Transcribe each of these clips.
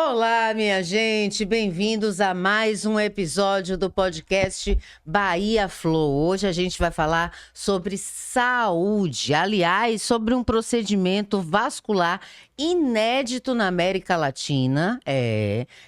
Olá, minha gente, bem-vindos a mais um episódio do podcast Bahia Flow. Hoje a gente vai falar sobre saúde, aliás, sobre um procedimento vascular inédito na América Latina,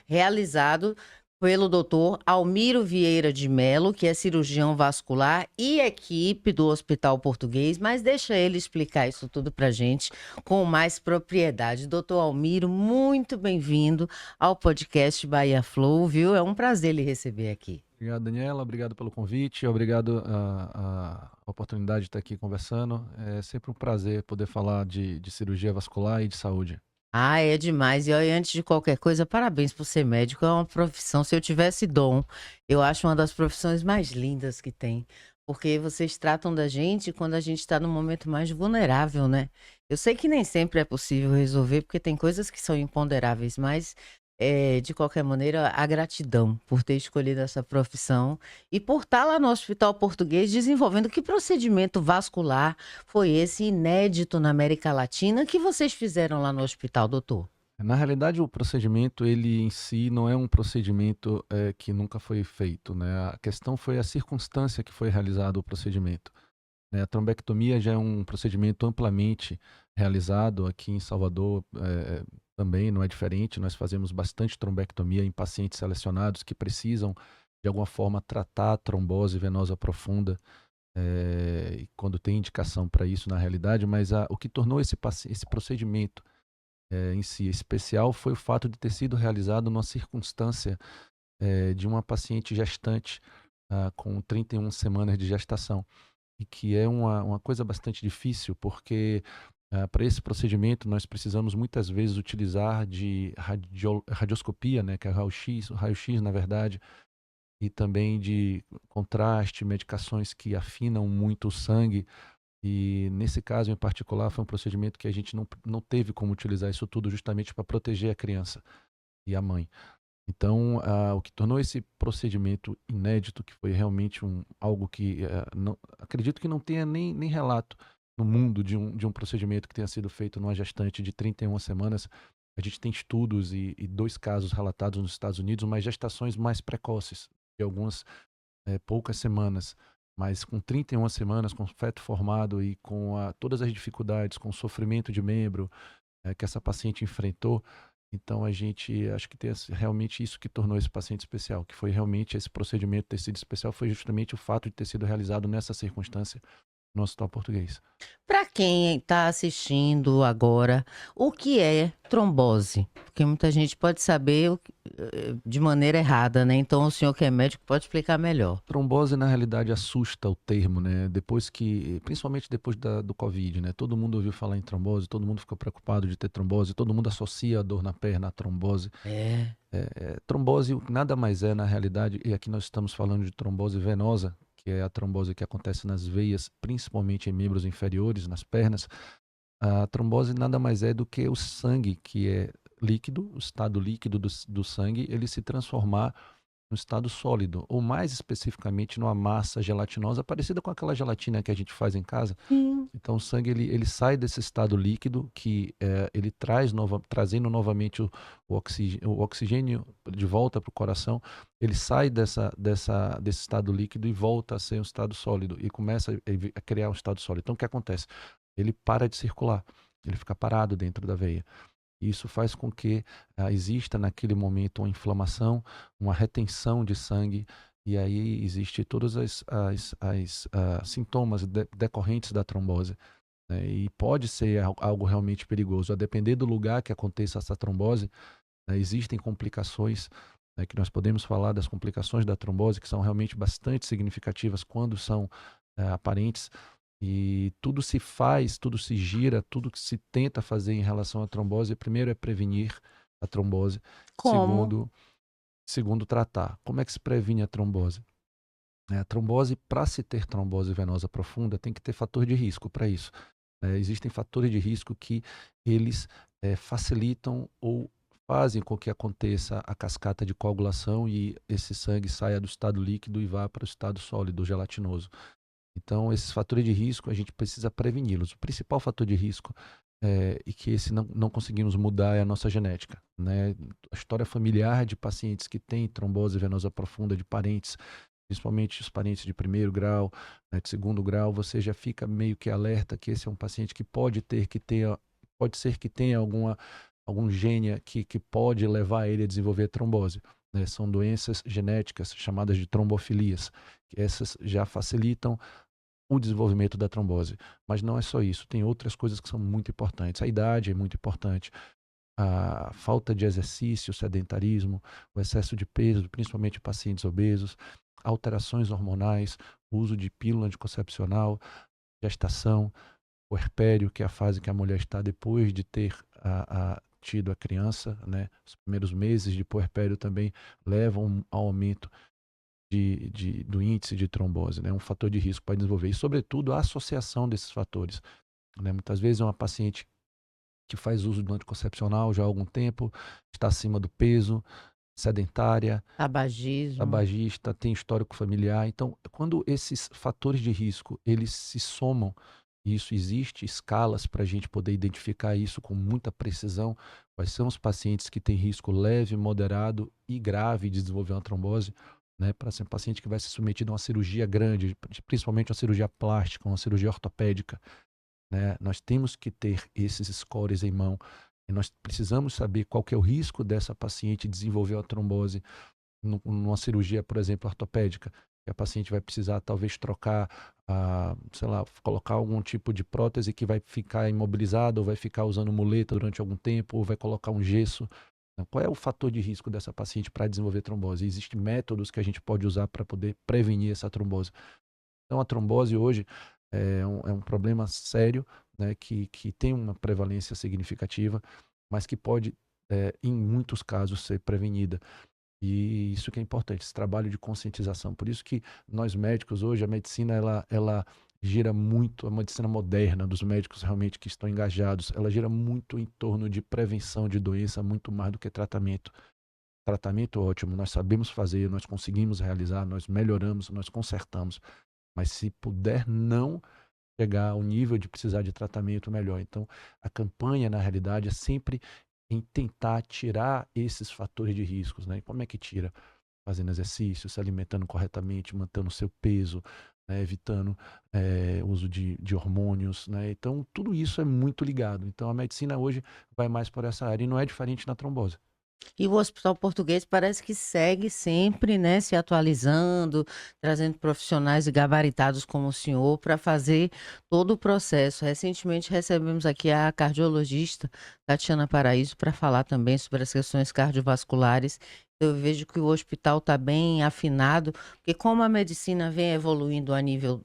realizado pelo doutor Almiro Vieira de Mello, que é cirurgião vascular e equipe do Hospital Português, mas deixa ele explicar isso tudo pra gente com mais propriedade. Doutor Almiro, muito bem-vindo ao podcast Bahia Flow, viu? É um prazer lhe receber aqui. Obrigado, Daniela. Obrigado pelo convite. Obrigado a oportunidade de estar aqui conversando. É sempre um prazer poder falar de cirurgia vascular e de saúde. Ah, é demais. E olha, antes de qualquer coisa, parabéns por ser médico. É uma profissão, se eu tivesse dom, eu acho uma das profissões mais lindas que tem. Porque vocês tratam da gente quando a gente está no momento mais vulnerável, né? Eu sei que nem sempre é possível resolver, porque tem coisas que são imponderáveis, mas de qualquer maneira, a gratidão por ter escolhido essa profissão e por estar lá no Hospital Português desenvolvendo que procedimento vascular foi esse inédito na América Latina que vocês fizeram lá no hospital, doutor? Na realidade, o procedimento, ele em si não é um procedimento que nunca foi feito, né? A questão foi a circunstância que foi realizado o procedimento, né? A trombectomia já é um procedimento amplamente realizado aqui em Salvador, também não é diferente. Nós fazemos bastante trombectomia em pacientes selecionados que precisam, de alguma forma, tratar a trombose venosa profunda, e quando tem indicação para isso na realidade, mas o que tornou esse procedimento em si especial foi o fato de ter sido realizado numa circunstância de uma paciente gestante com 31 semanas de gestação, e que é uma coisa bastante difícil, porque para esse procedimento nós precisamos muitas vezes utilizar de radioscopia, né, que é o raio-x na verdade, e também de contraste, medicações que afinam muito o sangue. E nesse caso em particular foi um procedimento que a gente não teve como utilizar isso tudo justamente para proteger a criança e a mãe. Então, o que tornou esse procedimento inédito, que foi realmente algo que acredito que não tenha nem relato no mundo de um procedimento que tenha sido feito numa gestante de 31 semanas. A gente tem estudos e 2 casos relatados nos Estados Unidos, mas gestações mais precoces, de algumas poucas semanas, mas com 31 semanas, com feto formado e com todas as dificuldades, com o sofrimento de membro que essa paciente enfrentou. Então a gente acho que tem realmente isso que tornou esse paciente especial, que foi realmente esse procedimento ter sido especial, foi justamente o fato de ter sido realizado nessa circunstância no Hospital Português. Para quem está assistindo agora, o que é trombose? Porque muita gente pode saber de maneira errada, né? Então o senhor que é médico pode explicar melhor. Trombose, na realidade, assusta o termo, né? Principalmente depois do Covid, né? Todo mundo ouviu falar em trombose, todo mundo ficou preocupado de ter trombose, todo mundo associa a dor na perna à trombose. É. Trombose nada mais é, na realidade, e aqui nós estamos falando de trombose venosa, que é a trombose que acontece nas veias, principalmente em membros inferiores, nas pernas. A trombose nada mais é do que o sangue, que é líquido, o estado líquido do sangue, ele se transformar no estado sólido, ou mais especificamente numa massa gelatinosa, parecida com aquela gelatina que a gente faz em casa. Sim. Então o sangue ele sai desse estado líquido que ele trazendo novamente o oxigênio de volta para o coração. Ele sai desse estado líquido e volta a ser um estado sólido e começa a criar um estado sólido. Então o que acontece? Ele para de circular, ele fica parado dentro da veia. Isso faz com que exista naquele momento uma inflamação, uma retenção de sangue, e aí existe todos os sintomas decorrentes da trombose, né? E pode ser algo realmente perigoso. A depender do lugar que aconteça essa trombose, né, existem complicações, né, que nós podemos falar das complicações da trombose, que são realmente bastante significativas quando são aparentes. E tudo se faz, tudo se gira, tudo que se tenta fazer em relação à trombose, primeiro é prevenir a trombose, Como? segundo tratar. Como é que se previne a trombose? A trombose, para se ter trombose venosa profunda, tem que ter fator de risco para isso. Existem fatores de risco que eles facilitam ou fazem com que aconteça a cascata de coagulação e esse sangue saia do estado líquido e vá para o estado sólido, gelatinoso. Então, esses fatores de risco, a gente precisa preveni-los. O principal fator de risco e que esse não conseguimos mudar é a nossa genética, né? A história familiar de pacientes que têm trombose venosa profunda, de parentes, principalmente os parentes de primeiro grau, né, de segundo grau, você já fica meio que alerta que esse é um paciente que pode ser que tenha algum gene que pode levar ele a desenvolver trombose, né? São doenças genéticas chamadas de trombofilias, que essas já facilitam o desenvolvimento da trombose. Mas não é só isso, tem outras coisas que são muito importantes. A idade é muito importante, a falta de exercício, o sedentarismo, o excesso de peso, principalmente pacientes obesos, alterações hormonais, o uso de pílula anticoncepcional, gestação, puerpério, que é a fase que a mulher está depois de ter tido a criança, né? Os primeiros meses de puerpério também levam ao aumento do índice de trombose, né? Um fator de risco para desenvolver. E, sobretudo, a associação desses fatores, né? Muitas vezes é uma paciente que faz uso do anticoncepcional já há algum tempo, está acima do peso, sedentária, Tabagismo. tabagista, tem histórico familiar. Então, quando esses fatores de risco eles se somam, e isso existe escalas para a gente poder identificar isso com muita precisão, quais são os pacientes que têm risco leve, moderado e grave de desenvolver uma trombose, né, para ser um paciente que vai ser submetido a uma cirurgia grande, principalmente uma cirurgia plástica, uma cirurgia ortopédica, né? Nós temos que ter esses scores em mão e nós precisamos saber qual que é o risco dessa paciente desenvolver uma trombose numa cirurgia, por exemplo, ortopédica. Que a paciente vai precisar talvez trocar, sei lá, colocar algum tipo de prótese que vai ficar imobilizada ou vai ficar usando muleta durante algum tempo ou vai colocar um gesso. Qual é o fator de risco dessa paciente para desenvolver trombose? Existem métodos que a gente pode usar para poder prevenir essa trombose. Então, a trombose hoje é um problema sério, né, que tem uma prevalência significativa, mas que pode, em muitos casos, ser prevenida. E isso que é importante, esse trabalho de conscientização. Por isso que nós médicos hoje, a medicina, ela gira muito, a medicina moderna dos médicos realmente que estão engajados, ela gira muito em torno de prevenção de doença, muito mais do que tratamento. Tratamento ótimo, nós sabemos fazer, nós conseguimos realizar, nós melhoramos, nós consertamos. Mas se puder não chegar ao nível de precisar de tratamento, melhor. Então, a campanha, na realidade, é sempre em tentar tirar esses fatores de riscos, né? E como é que tira? Fazendo exercício, se alimentando corretamente, mantendo o seu peso, né? Evitando o uso de hormônios, né? Então, tudo isso é muito ligado. Então, a medicina hoje vai mais por essa área e não é diferente na trombose. E o Hospital Português parece que segue sempre, né, se atualizando, trazendo profissionais gabaritados como o senhor para fazer todo o processo. Recentemente recebemos aqui a cardiologista Tatiana Paraíso para falar também sobre as questões cardiovasculares. Eu vejo que o hospital está bem afinado, porque como a medicina vem evoluindo a nível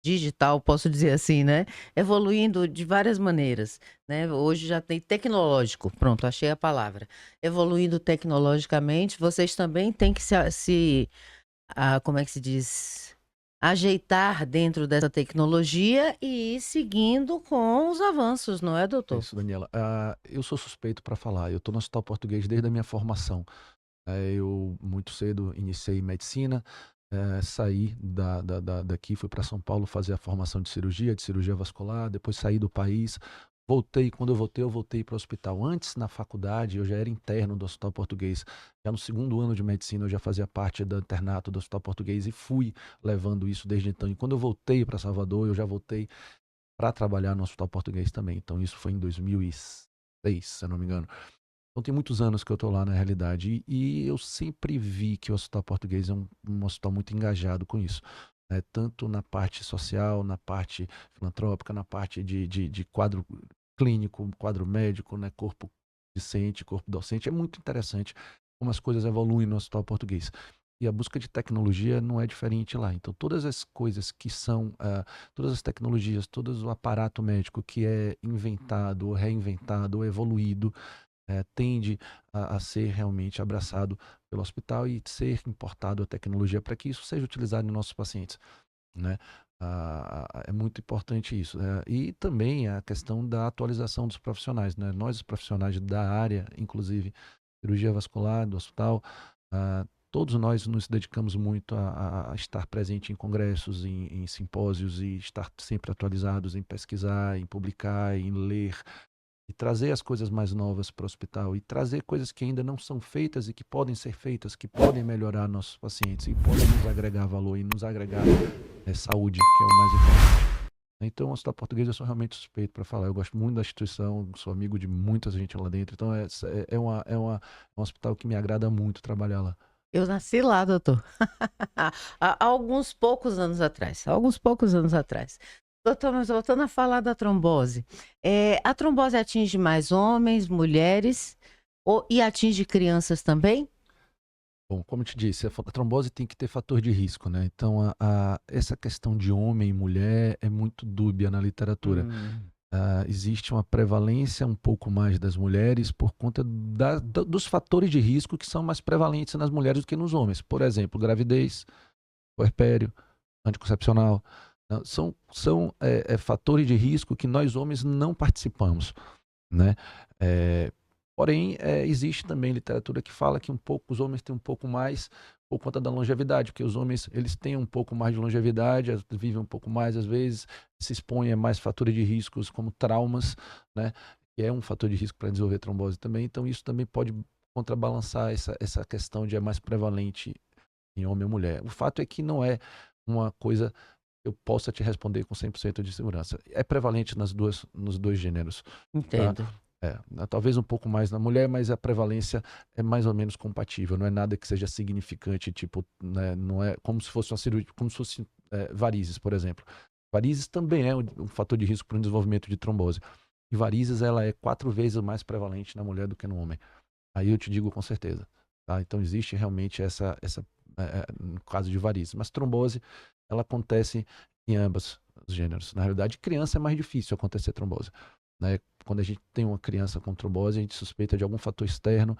digital, posso dizer assim, né? Evoluindo de várias maneiras, né? Hoje já tem tecnológico, pronto, achei a palavra. Evoluindo tecnologicamente, vocês também têm que como é que se diz? Ajeitar dentro dessa tecnologia e ir seguindo com os avanços, não é, É doutor? isso, Daniela. Eu sou suspeito para falar. Eu estou no Hospital Português desde a minha formação. Eu muito cedo iniciei medicina, saí daqui, fui para São Paulo fazer a formação de cirurgia vascular, depois saí do país, voltei, quando eu voltei para o hospital. Antes, na faculdade, eu já era interno do Hospital Português. Já no segundo ano de medicina, eu já fazia parte do internato do Hospital Português e fui levando isso desde então. E quando eu voltei para Salvador, eu já voltei para trabalhar no Hospital Português também. Então, isso foi em 2006, se eu não me engano. Então tem muitos anos que eu estou lá na realidade e eu sempre vi que o Hospital Português é um hospital muito engajado com isso, né? Tanto na parte social, na parte filantrópica, na parte de quadro clínico, quadro médico, né? Corpo discente, corpo docente. É muito interessante como as coisas evoluem no Hospital Português. E a busca de tecnologia não é diferente lá. Então, todas as coisas que são, todas as tecnologias, todo o aparato médico que é inventado, ou reinventado, ou evoluído, tende a ser realmente abraçado pelo hospital e ser importado a tecnologia para que isso seja utilizado em nossos pacientes, né? É muito importante isso, né? E também a questão da atualização dos profissionais, né? Nós, os profissionais da área, inclusive cirurgia vascular do hospital, todos nós nos dedicamos muito a estar presente em congressos, em simpósios e estar sempre atualizados em pesquisar, em publicar, em ler e trazer as coisas mais novas para o hospital e trazer coisas que ainda não são feitas e que podem ser feitas, que podem melhorar nossos pacientes e podem nos agregar valor e nos agregar saúde, que é o mais importante. Então, o Hospital Português eu sou realmente suspeito para falar. Eu gosto muito da instituição, sou amigo de muita gente lá dentro. Então, é um hospital que me agrada muito trabalhar lá. Eu nasci lá, doutor. Há alguns poucos anos atrás. Alguns poucos anos atrás. Doutor, mas voltando a falar da trombose. A trombose atinge mais homens, mulheres e atinge crianças também? Bom, como eu te disse, a trombose tem que ter fator de risco, né? Então, essa questão de homem e mulher é muito dúbia na literatura. Hum, Existe uma prevalência um pouco mais das mulheres por conta dos fatores de risco que são mais prevalentes nas mulheres do que nos homens. Por exemplo, gravidez, puerpério, anticoncepcional. Né? São fatores de risco que nós homens não participamos, né? Porém, existe também literatura que fala que os homens têm um pouco mais por conta da longevidade, porque os homens eles têm um pouco mais de longevidade, vivem um pouco mais às vezes, se expõem a mais fatores de riscos como traumas, né? Que é um fator de risco para desenvolver trombose também. Então, isso também pode contrabalançar essa questão de é mais prevalente em homem ou mulher. O fato é que não é uma coisa que eu possa te responder com 100% de segurança. É prevalente nos dois gêneros. Tá? entendo. Talvez um pouco mais na mulher, mas a prevalência é mais ou menos compatível. Não é nada que seja significante, tipo, né, não é como se fosse uma cirurgia, como se fosse varizes, por exemplo. Varizes também é um fator de risco para o desenvolvimento de trombose. E varizes, ela é 4 vezes mais prevalente na mulher do que no homem. Aí eu te digo com certeza. Tá? Então existe realmente no caso de varizes. Mas trombose, ela acontece em ambos os gêneros. Na realidade, criança é mais difícil acontecer trombose. Né? Quando a gente tem uma criança com trombose, a gente suspeita de algum fator externo,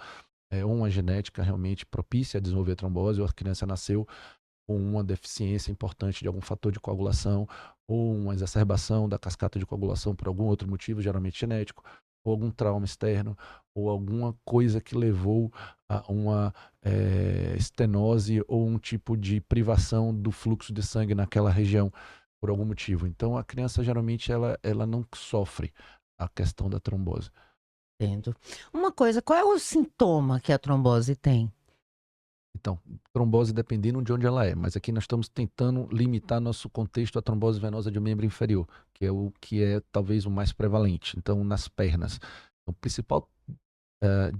ou uma genética realmente propícia a desenvolver trombose, ou a criança nasceu com uma deficiência importante de algum fator de coagulação, ou uma exacerbação da cascata de coagulação por algum outro motivo, geralmente genético, ou algum trauma externo, ou alguma coisa que levou a uma estenose ou um tipo de privação do fluxo de sangue naquela região por algum motivo. Então a criança geralmente ela não sofre a questão da trombose. Entendo. Uma coisa, qual é o sintoma que a trombose tem? Então, trombose dependendo de onde ela é, mas aqui nós estamos tentando limitar nosso contexto à trombose venosa de membro inferior, que é o que é talvez o mais prevalente. Então, nas pernas. O principal eh,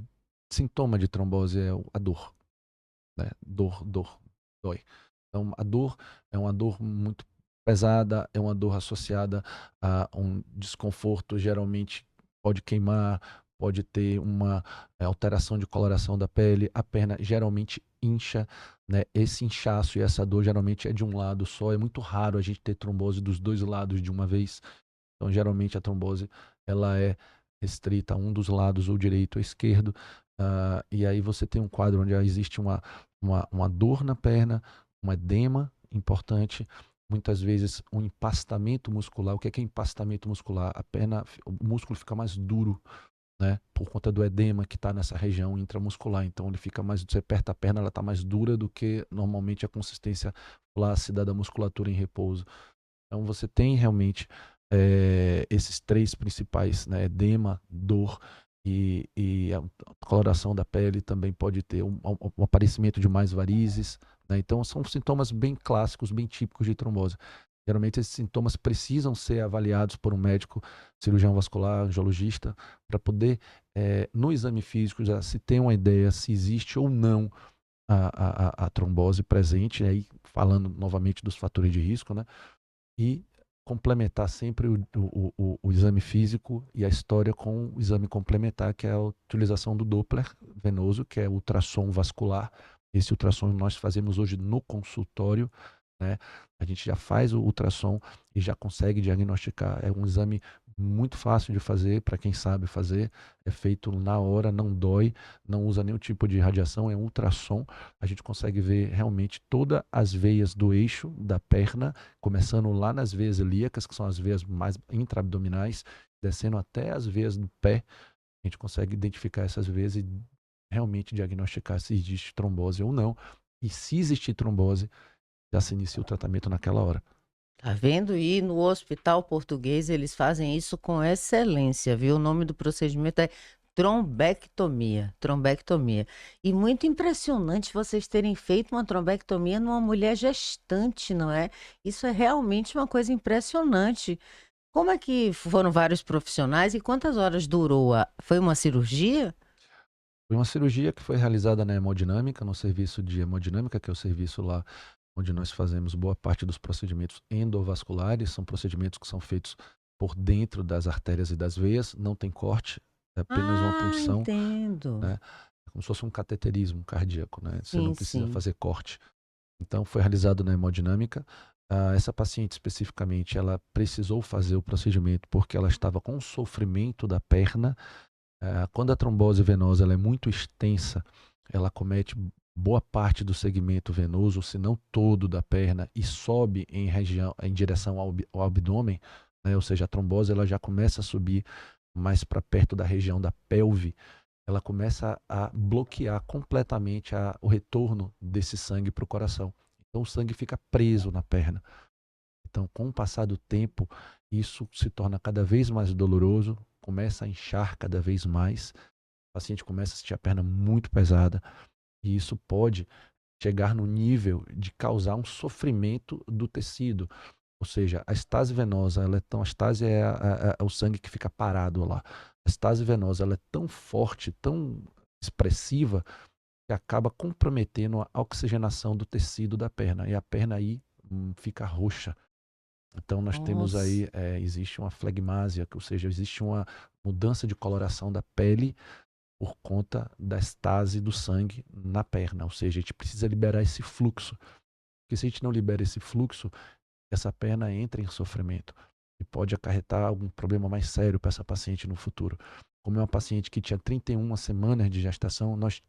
sintoma de trombose é a dor, né? Dor, dói. Então, a dor é uma dor muito pesada, é uma dor associada a um desconforto, geralmente pode queimar, pode ter uma alteração de coloração da pele, a perna geralmente incha, né? Esse inchaço e essa dor geralmente é de um lado só, é muito raro a gente ter trombose dos dois lados de uma vez. Então, geralmente a trombose ela é restrita a um dos lados, ou direito ou esquerdo, e aí você tem um quadro onde existe uma dor na perna, um edema importante, muitas vezes um empastamento muscular. O que é empastamento muscular? A perna, o músculo fica mais duro, né, por conta do edema que está nessa região intramuscular. Então ele fica mais, você aperta a perna, ela está mais dura do que normalmente a consistência flácida da musculatura em repouso. Então você tem realmente esses três principais, né, edema, dor e a coloração da pele. Também pode ter um aparecimento de mais varizes, né? Então são sintomas bem clássicos, bem típicos de trombose. Geralmente esses sintomas precisam ser avaliados por um médico, cirurgião vascular, angiologista, para poder, no exame físico, já se ter uma ideia se existe ou não a trombose presente, aí falando novamente dos fatores de risco, né? E complementar sempre o exame físico e a história com o exame complementar, que é a utilização do Doppler venoso, que é ultrassom vascular. Esse ultrassom nós fazemos hoje no consultório, né? A gente já faz o ultrassom e já consegue diagnosticar. É um exame muito fácil de fazer para quem sabe fazer. É feito na hora, não dói, não usa nenhum tipo de radiação, é um ultrassom. A gente consegue ver realmente todas as veias do eixo da perna, começando lá nas veias ilíacas, que são as veias mais intraabdominais, descendo até as veias do pé. A gente consegue identificar essas veias e realmente diagnosticar se existe trombose ou não. E se existir trombose, já se inicia o tratamento naquela hora. Tá vendo? E no Hospital Português eles fazem isso com excelência, viu? O nome do procedimento é trombectomia, trombectomia. E muito impressionante vocês terem feito uma trombectomia numa mulher gestante, não é? Isso é realmente uma coisa impressionante. Como é que foram vários profissionais e quantas horas durou? Foi uma cirurgia? Foi uma cirurgia que foi realizada na hemodinâmica, no serviço de hemodinâmica, que é o serviço lá onde nós fazemos boa parte dos procedimentos endovasculares. São procedimentos que são feitos por dentro das artérias e das veias, não tem corte, é apenas uma Ah, punção, entendo. né? É como se fosse um cateterismo cardíaco, né? Você não Sim, precisa sim. fazer corte. Então, foi realizado na hemodinâmica. Essa paciente especificamente, ela precisou fazer o procedimento porque ela estava com sofrimento da perna. Quando a trombose venosa ela é muito extensa, ela comete boa parte do segmento venoso, se não todo da perna, e sobe em direção ao abdômen, né? Ou seja, a trombose ela já começa a subir mais para perto da região da pelve. Ela começa a bloquear completamente o retorno desse sangue para o coração. Então o sangue fica preso na perna. Então, com o passar do tempo, isso se torna cada vez mais doloroso, começa a inchar cada vez mais, o paciente começa a sentir a perna muito pesada, e isso pode chegar no nível de causar um sofrimento do tecido. Ou seja, a estase venosa, a estase é o sangue que fica parado lá. A estase venosa ela é tão forte, tão expressiva, que acaba comprometendo a oxigenação do tecido da perna. E a perna aí fica roxa. Então nós temos Nossa. aí, existe uma flegmásia, ou seja, existe uma mudança de coloração da pele por conta da estase do sangue na perna. Ou seja, a gente precisa liberar esse fluxo. Porque se a gente não libera esse fluxo, essa perna entra em sofrimento e pode acarretar algum problema mais sério para essa paciente no futuro. Como é uma paciente que tinha 31 semanas de gestação, nós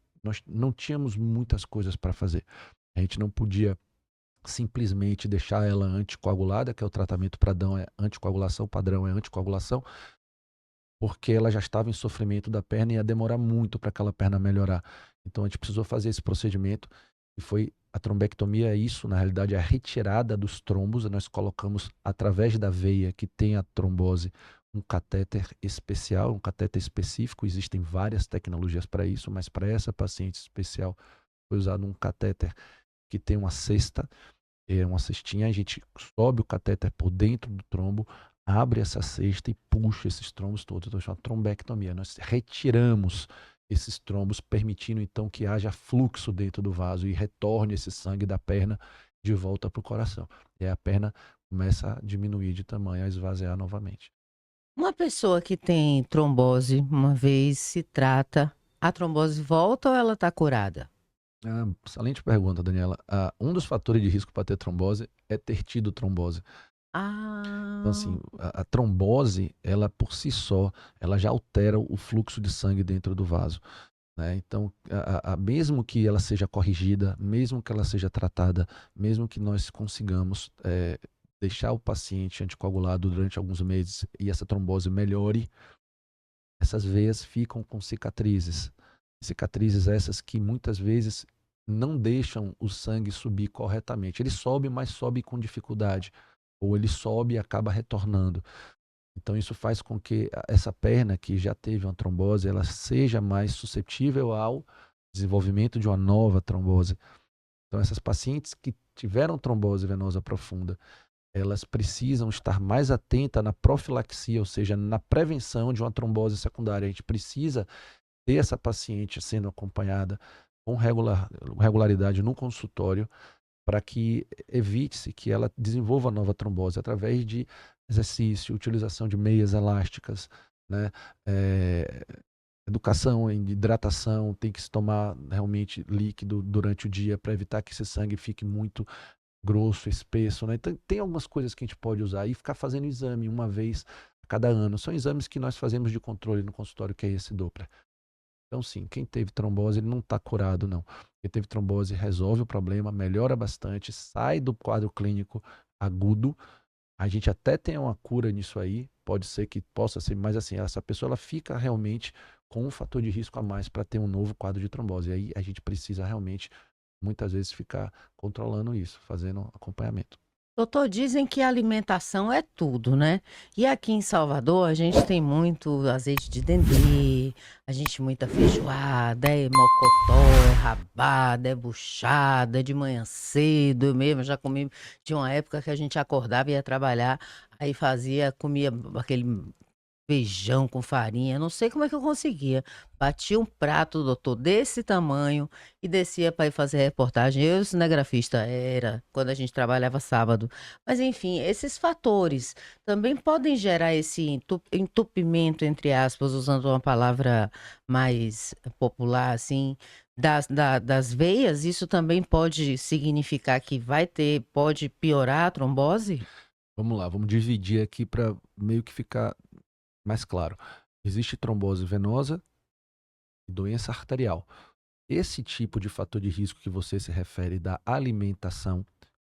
não tínhamos muitas coisas para fazer. A gente não podia simplesmente deixar ela anticoagulada, que é o tratamento padrão, é anticoagulação, padrão é anticoagulação, porque ela já estava em sofrimento da perna e ia demorar muito para aquela perna melhorar. Então a gente precisou fazer esse procedimento e foi a trombectomia, é isso, na realidade, é a retirada dos trombos. Nós colocamos através da veia que tem a trombose um catéter especial, um catéter específico. Existem várias tecnologias para isso, mas para essa paciente especial foi usado um catéter que tem uma cesta, uma cestinha, a gente sobe o catéter por dentro do trombo, abre essa cesta e puxa esses trombos todos. Então, chama trombectomia. Nós retiramos esses trombos, permitindo então que haja fluxo dentro do vaso e retorne esse sangue da perna de volta para o coração. E aí a perna começa a diminuir de tamanho, a esvaziar novamente. Uma pessoa que tem trombose, uma vez se trata, a trombose volta ou ela está curada? Excelente pergunta, Daniela. Um dos fatores de risco para ter trombose é ter tido trombose. Então, Ah, assim, a trombose, ela por si só, ela já altera o fluxo de sangue dentro do vaso, né? Então, mesmo que ela seja corrigida, mesmo que ela seja tratada, mesmo que nós consigamos deixar o paciente anticoagulado durante alguns meses e essa trombose melhore, essas veias ficam com cicatrizes. Cicatrizes essas que muitas vezes não deixam o sangue subir corretamente. Ele sobe, mas sobe com dificuldade. Ou ele sobe e acaba retornando. Então isso faz com que essa perna que já teve uma trombose, ela seja mais suscetível ao desenvolvimento de uma nova trombose. Então essas pacientes que tiveram trombose venosa profunda, elas precisam estar mais atentas na profilaxia, ou seja, na prevenção de uma trombose secundária. A gente precisa ter essa paciente sendo acompanhada com regularidade no consultório para que evite-se que ela desenvolva nova trombose através de exercício, utilização de meias elásticas, né? Educação em hidratação, tem que se tomar realmente líquido durante o dia para evitar que esse sangue fique muito grosso, espesso, né? Então, tem algumas coisas que a gente pode usar e ficar fazendo exame uma vez a cada ano. São exames que nós fazemos de controle no consultório, que é esse Doppler. Então, sim, quem teve trombose, ele não está curado, não. Quem teve trombose resolve o problema, melhora bastante, sai do quadro clínico agudo. A gente até tem uma cura nisso aí, pode ser que possa ser, mas assim, essa pessoa ela fica realmente com um fator de risco a mais para ter um novo quadro de trombose. E aí a gente precisa realmente muitas vezes ficar controlando isso, fazendo acompanhamento. Doutor, dizem que alimentação é tudo, né? E aqui em Salvador a gente tem muito azeite de dendê, a gente muita feijoada, é mocotó, é rabada, é buchada, é de manhã cedo. Eu mesmo já comi de uma época que a gente acordava e ia trabalhar, aí comia aquele feijão com farinha, não sei como é que eu conseguia. Batia um prato, doutor, desse tamanho e descia para ir fazer reportagem. Eu, cinegrafista, era quando a gente trabalhava sábado. Mas, enfim, esses fatores também podem gerar esse entupimento, entre aspas, usando uma palavra mais popular, assim, das veias. Isso também pode significar que pode piorar a trombose? Vamos lá, vamos dividir aqui para meio que ficar mais claro. Existe trombose venosa e doença arterial. Esse tipo de fator de risco que você se refere da alimentação,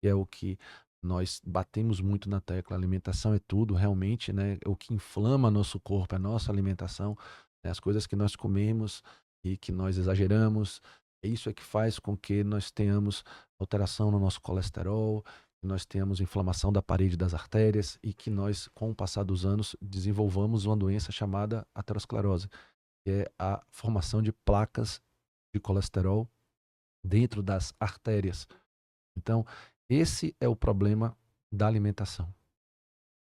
que é o que nós batemos muito na tecla, a alimentação é tudo, realmente, né? O que inflama nosso corpo é a nossa alimentação, né? As coisas que nós comemos e que nós exageramos, isso é que faz com que nós tenhamos alteração no nosso colesterol, que nós tenhamos inflamação da parede das artérias e que nós, com o passar dos anos, desenvolvamos uma doença chamada aterosclerose, que é a formação de placas de colesterol dentro das artérias. Então, esse é o problema da alimentação.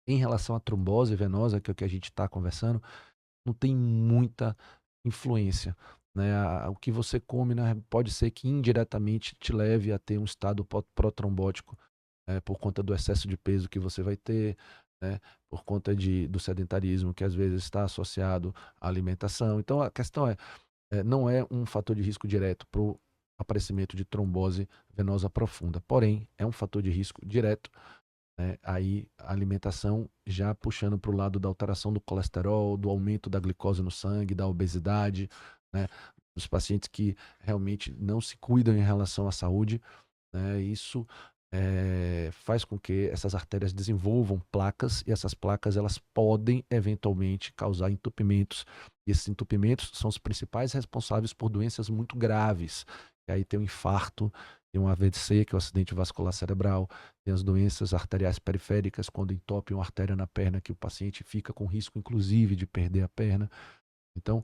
Em relação à trombose venosa, que é o que a gente está conversando, não tem muita influência, né? O que você come, né, pode ser que indiretamente te leve a ter um estado protrombótico, por conta do excesso de peso que você vai ter, né, por conta do sedentarismo que às vezes está associado à alimentação. Então a questão não é um fator de risco direto para o aparecimento de trombose venosa profunda, porém é um fator de risco direto, né? Aí a alimentação já puxando para o lado da alteração do colesterol, do aumento da glicose no sangue, da obesidade, né? Dos pacientes que realmente não se cuidam em relação à saúde, né? Isso faz com que essas artérias desenvolvam placas e essas placas elas podem eventualmente causar entupimentos. E esses entupimentos são os principais responsáveis por doenças muito graves. E aí tem o infarto, tem um AVC, que é o acidente vascular cerebral, tem as doenças arteriais periféricas, quando entope uma artéria na perna, que o paciente fica com risco, inclusive, de perder a perna. Então,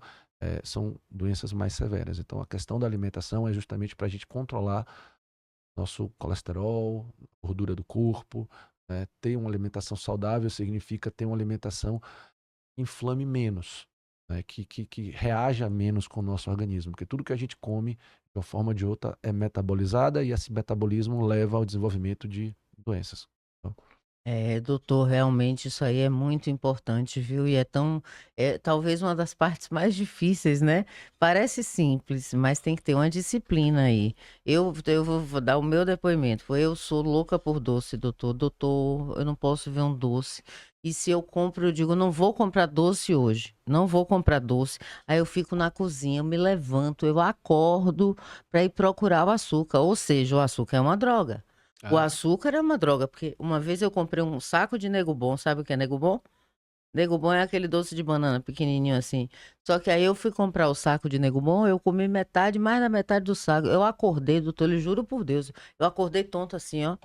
são doenças mais severas. Então, a questão da alimentação é justamente para a gente controlar nosso colesterol, gordura do corpo, né? Ter uma alimentação saudável significa ter uma alimentação que inflame menos, né? Que reaja menos com o nosso organismo, porque tudo que a gente come, de uma forma ou de outra, é metabolizada e esse metabolismo leva ao desenvolvimento de doenças. Então, Doutor, realmente isso aí é muito importante, viu? E é talvez uma das partes mais difíceis, né? Parece simples, mas tem que ter uma disciplina aí. Eu vou dar o meu depoimento. Eu sou louca por doce, doutor. Doutor, eu não posso ver um doce. E se eu compro, eu digo, não vou comprar doce hoje. Não vou comprar doce. Aí eu fico na cozinha, eu me levanto, eu acordo para ir procurar o açúcar. Ou seja, o açúcar é uma droga. O ah, açúcar é uma droga, porque uma vez eu comprei um saco de Nego Bom, sabe o que é Nego Bom? Nego Bom é aquele doce de banana pequenininho assim. Só que aí eu fui comprar o saco de Nego Bom, eu comi metade, mais da metade do saco. Eu acordei, doutor, eu juro por Deus, eu acordei tonto assim, ó.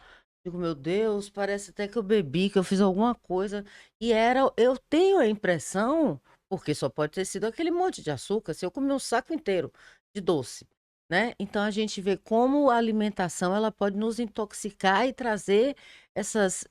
Digo, meu Deus, parece até que eu bebi, que eu fiz alguma coisa. Eu tenho a impressão, porque só pode ter sido aquele monte de açúcar, se eu comi um saco inteiro de doce, né? Então a gente vê como a alimentação ela pode nos intoxicar e trazer essas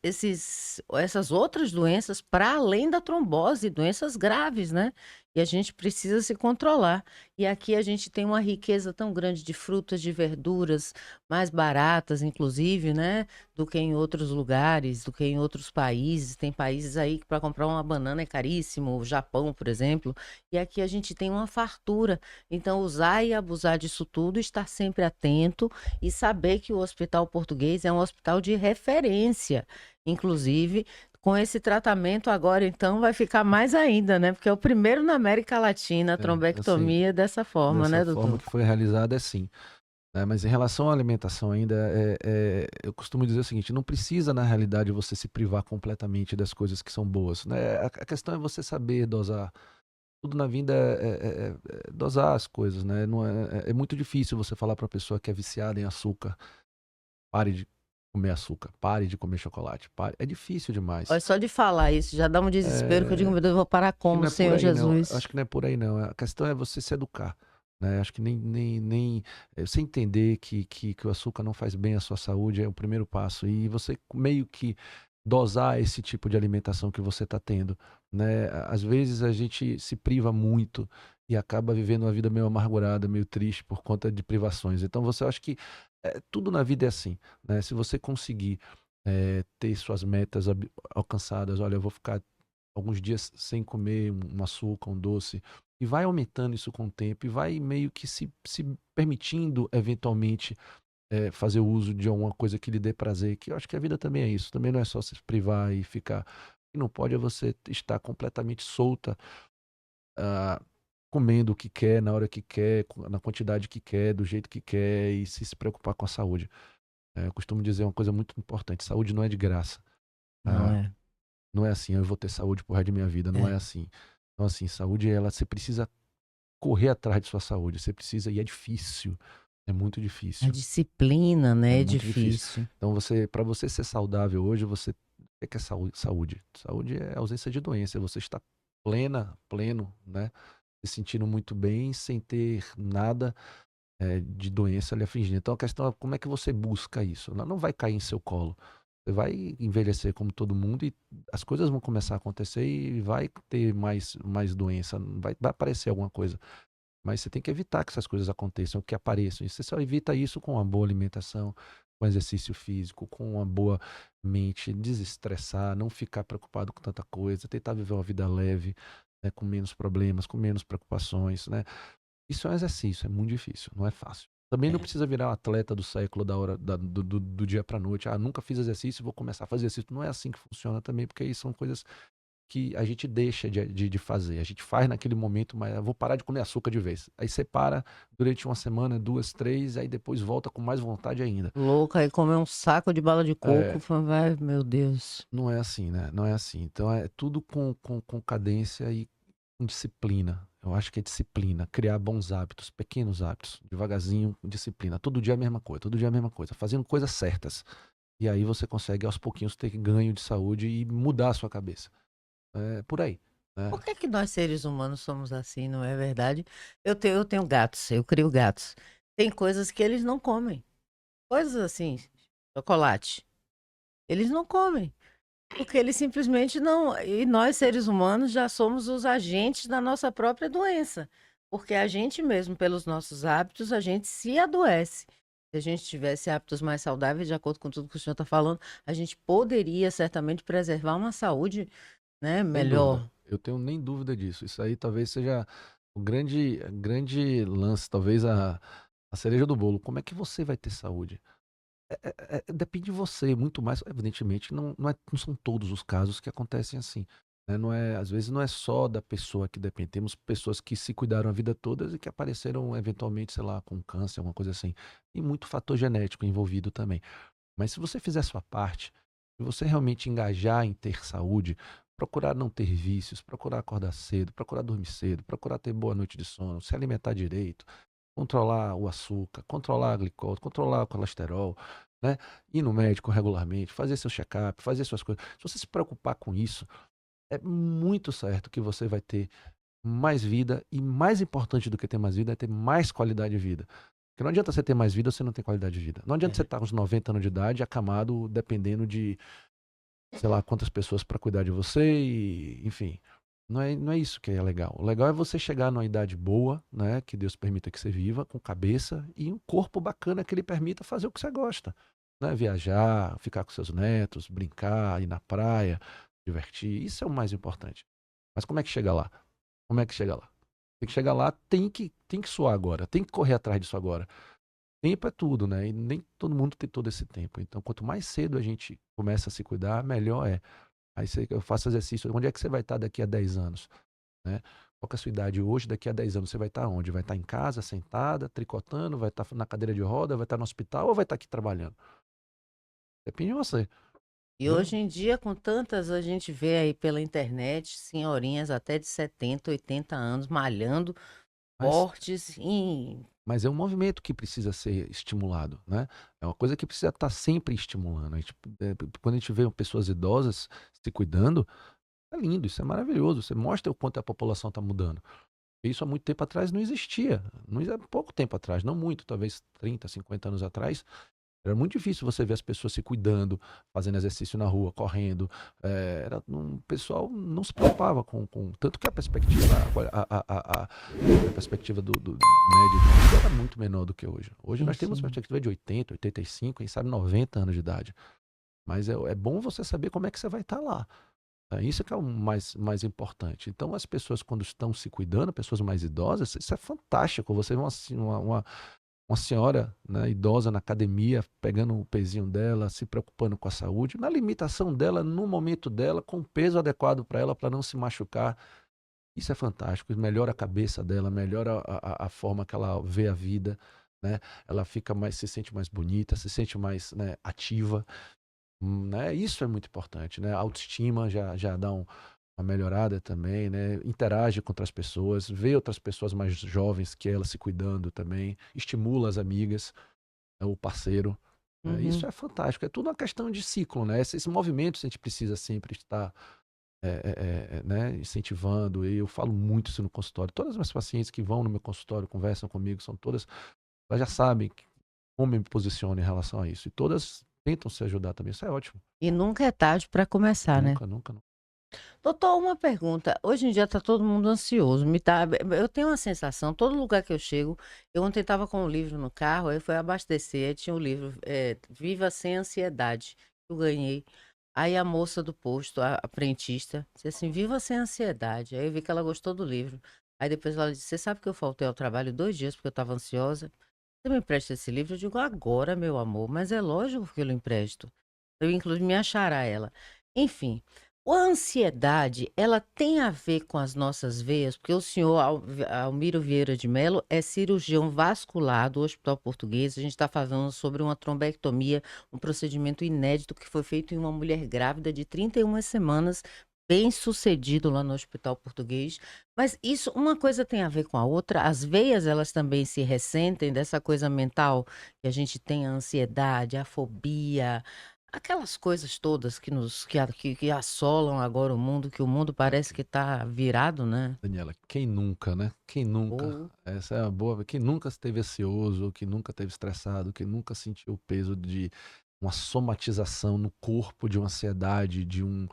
outras doenças para além da trombose, doenças graves, né? E a gente precisa se controlar. E aqui a gente tem uma riqueza tão grande de frutas, de verduras, mais baratas, inclusive, né? Do que em outros lugares, do que em outros países. Tem países aí que para comprar uma banana é caríssimo, o Japão, por exemplo. E aqui a gente tem uma fartura. Então, usar e abusar disso tudo, estar sempre atento e saber que o Hospital Português é um hospital de referência. Inclusive, com esse tratamento agora, então, vai ficar mais ainda, né? Porque é o primeiro na América Latina, a assim, trombectomia dessa forma, dessa né, forma doutor? que foi realizada, é sim. Né? Mas em relação à alimentação ainda, eu costumo dizer o seguinte, não precisa, na realidade, você se privar completamente das coisas que são boas, né? A questão é você saber dosar tudo na vida é dosar as coisas, né? Não é muito difícil você falar para uma pessoa que é viciada em açúcar, pare de comer açúcar, pare de comer chocolate, pare. É difícil Olha, demais. só de falar isso já dá um desespero que eu digo, É, meu Deus, eu vou parar acho que como, não é por Senhor aí, não. Eu Jesus? acho que não é por aí, não. A questão é você se educar, né? Acho que você entender que o açúcar não faz bem à sua saúde é o primeiro passo. E você meio que dosar esse tipo de alimentação que você está tendo, né? Às vezes a gente se priva muito e acaba vivendo uma vida meio amargurada, meio triste por conta de privações. Então você acha que tudo na vida é assim, né? Se você conseguir ter suas metas alcançadas, olha, eu vou ficar alguns dias sem comer um açúcar, um doce, e vai aumentando isso com o tempo, e vai meio que se permitindo, eventualmente, fazer uso de alguma coisa que lhe dê prazer, que eu acho que a vida também é isso, também não é só se privar e ficar. O que não pode é você estar completamente solta, ah, comendo o que quer, na hora que quer, na quantidade que quer, do jeito que quer, e se preocupar com a saúde. Eu costumo dizer uma coisa muito importante: saúde não é de graça. Não Ah, é. não é assim, eu vou ter saúde pro resto da minha vida, não é É. assim. Então, assim, saúde, você precisa correr atrás de sua saúde, você precisa, e é difícil, é muito A difícil, disciplina, é né, é muito difícil. difícil. Então, para você ser saudável hoje, o que é saúde? Saúde. Saúde é ausência de doença, é você estar pleno, né? Se sentindo muito bem, sem ter nada de doença lhe afligindo. Então, a questão é como é que você busca isso? Ela não vai cair em seu colo. Você vai envelhecer como todo mundo e as coisas vão começar a acontecer e vai ter mais doença, vai aparecer alguma coisa. Mas você tem que evitar que essas coisas aconteçam, que apareçam. E você só evita isso com uma boa alimentação, com exercício físico, com uma boa mente, desestressar, não ficar preocupado com tanta coisa, tentar viver uma vida leve, né, com menos problemas, com menos preocupações, né? Isso é um exercício, é muito difícil, não é fácil. Também não É. precisa virar um atleta do século da hora do dia para noite. Ah, nunca fiz exercício, vou começar a fazer exercício. Não é assim que funciona também, porque aí são coisas que a gente deixa de fazer. A gente faz naquele momento, mas eu vou parar de comer açúcar de vez. Aí você para durante uma semana, duas, três, aí depois volta com mais vontade ainda. Louca, aí comer um saco de bala de coco, É, vai, meu Deus. não é assim, né? Não é assim. Então é tudo com cadência e com disciplina. Eu acho que é disciplina, criar bons hábitos, pequenos hábitos, devagarzinho, disciplina. Todo dia é a mesma coisa, todo dia é a mesma coisa, fazendo coisas certas. E aí você consegue aos pouquinhos ter ganho de saúde e mudar a sua cabeça. É por aí, né? Por que que nós seres humanos somos assim, não é verdade? Eu tenho gatos, eu crio gatos. Tem coisas que eles não comem. Coisas assim, chocolate. Eles não comem. Porque eles simplesmente não. E nós, seres humanos, já somos os agentes da nossa própria doença. Porque a gente mesmo, pelos nossos hábitos, a gente se adoece. Se a gente tivesse hábitos mais saudáveis, de acordo com tudo que o senhor está falando, a gente poderia certamente preservar uma saúde, né, Sem dúvida. melhor. Eu tenho nem dúvida disso. Isso aí talvez seja o grande lance, talvez a cereja do bolo. Como é que você vai ter saúde? Depende de você, muito mais. Evidentemente, não são todos os casos que acontecem assim, né? Não é, às vezes não é só da pessoa que depende. Temos pessoas que se cuidaram a vida toda e que apareceram eventualmente, sei lá, com câncer, alguma coisa assim. E muito fator genético envolvido também. Mas se você fizer a sua parte, se você realmente engajar em ter saúde, procurar não ter vícios, procurar acordar cedo, procurar dormir cedo, procurar ter boa noite de sono, se alimentar direito, controlar o açúcar, controlar a glicose, controlar o colesterol, né? Ir no médico regularmente, fazer seu check-up, fazer suas coisas. Se você se preocupar com isso, é muito certo que você vai ter mais vida e mais importante do que ter mais vida é ter mais qualidade de vida. Porque não adianta você ter mais vida se você não tem qualidade de vida. Não adianta você É. estar com uns 90 anos de idade, acamado, dependendo de, sei lá, quantas pessoas para cuidar de você e, enfim. Não é isso que é legal. O legal é você chegar numa idade boa, né, que Deus permita que você viva, com cabeça e um corpo bacana que lhe permita fazer o que você gosta, né? Viajar, ficar com seus netos, brincar, ir na praia, divertir. Isso é o mais importante. Mas como é que chega lá? Como é que chega lá? Tem que chegar lá, tem que suar agora, tem que correr atrás disso agora. Tempo é tudo, né? E nem todo mundo tem todo esse tempo. Então, quanto mais cedo a gente começa a se cuidar, melhor é. Aí eu faço exercício. Onde é que você vai estar daqui a 10 anos? Né? Qual que é a sua idade hoje? Daqui a 10 anos você vai estar onde? Vai estar em casa, sentada, tricotando? Vai estar na cadeira de roda? Vai estar no hospital ou vai estar aqui trabalhando? Depende de você. E hoje em dia, com tantas, a gente vê aí pela internet, senhorinhas até de 70, 80 anos malhando Mas fortes em Mas é um movimento que precisa ser estimulado, né? É uma coisa que precisa estar sempre estimulando. Quando a gente vê pessoas idosas se cuidando, é lindo, isso é maravilhoso. Você mostra o quanto a população está mudando. Isso há muito tempo atrás não existia. Não, há pouco tempo atrás, não muito, talvez 30, 50 anos atrás. Era muito difícil você ver as pessoas se cuidando, fazendo exercício na rua, correndo. O pessoal não se preocupava tanto que a perspectiva, a perspectiva média de vida era muito menor do que hoje. Hoje sim, nós temos sim. perspectiva de 80, 85, quem sabe 90 anos de idade. Mas é bom você saber como é que você vai estar lá. Isso que é o mais importante. Então, as pessoas, quando estão se cuidando, pessoas mais idosas, isso é fantástico. Você vê uma senhora, né, idosa na academia, pegando o pezinho dela, se preocupando com a saúde, na limitação dela, no momento dela, com o peso adequado para ela, para não se machucar. Isso é fantástico. Isso melhora a cabeça dela, melhora a forma que ela vê a vida, né? Ela se sente mais bonita, se sente mais, né, ativa, né? Isso é muito importante, né? A autoestima já dá uma melhorada também, né? Interage com outras pessoas, vê outras pessoas mais jovens que ela se cuidando também, estimula as amigas, né, o parceiro. Isso Uhum. é fantástico. É tudo uma questão de ciclo, né? Esses movimentos a gente precisa sempre estar, né, incentivando. E eu falo muito isso no consultório. Todas as minhas pacientes que vão no meu consultório, conversam comigo, são todas, elas já sabem como eu me posiciono em relação a isso. E todas tentam se ajudar também. Isso é ótimo. E nunca é tarde para começar, né? Nunca, nunca, nunca. Doutor, uma pergunta. Hoje em dia está todo mundo ansioso. Eu tenho uma sensação, todo lugar que eu chego, eu ontem estava com um livro no carro, aí fui abastecer, aí tinha o livro Viva Sem Ansiedade, que eu ganhei. Aí a moça do posto, a frentista, disse assim, Viva Sem Ansiedade. Aí eu vi que ela gostou do livro. Aí depois ela disse, você sabe que eu faltei ao trabalho 2 dias porque eu estava ansiosa? Você me empresta esse livro? Eu digo, agora, meu amor, mas é lógico que eu lhe empresto. Eu, inclusive, me achará ela. Enfim, a ansiedade, ela tem a ver com as nossas veias, porque o senhor Almiro Vieira de Mello é cirurgião vascular do Hospital Português. A gente está falando sobre uma trombectomia, um procedimento inédito que foi feito em uma mulher grávida de 31 semanas, bem sucedido lá no Hospital Português. Mas isso, uma coisa tem a ver com a outra. As veias, elas também se ressentem dessa coisa mental que a gente tem a ansiedade, a fobia, aquelas coisas todas que assolam agora o mundo, que o mundo parece que está virado, né? Daniela, quem nunca, né? Quem nunca? Ou Essa é a boa. Quem nunca esteve ansioso, quem nunca esteve estressado, quem nunca sentiu o peso de uma somatização no corpo de uma ansiedade, de um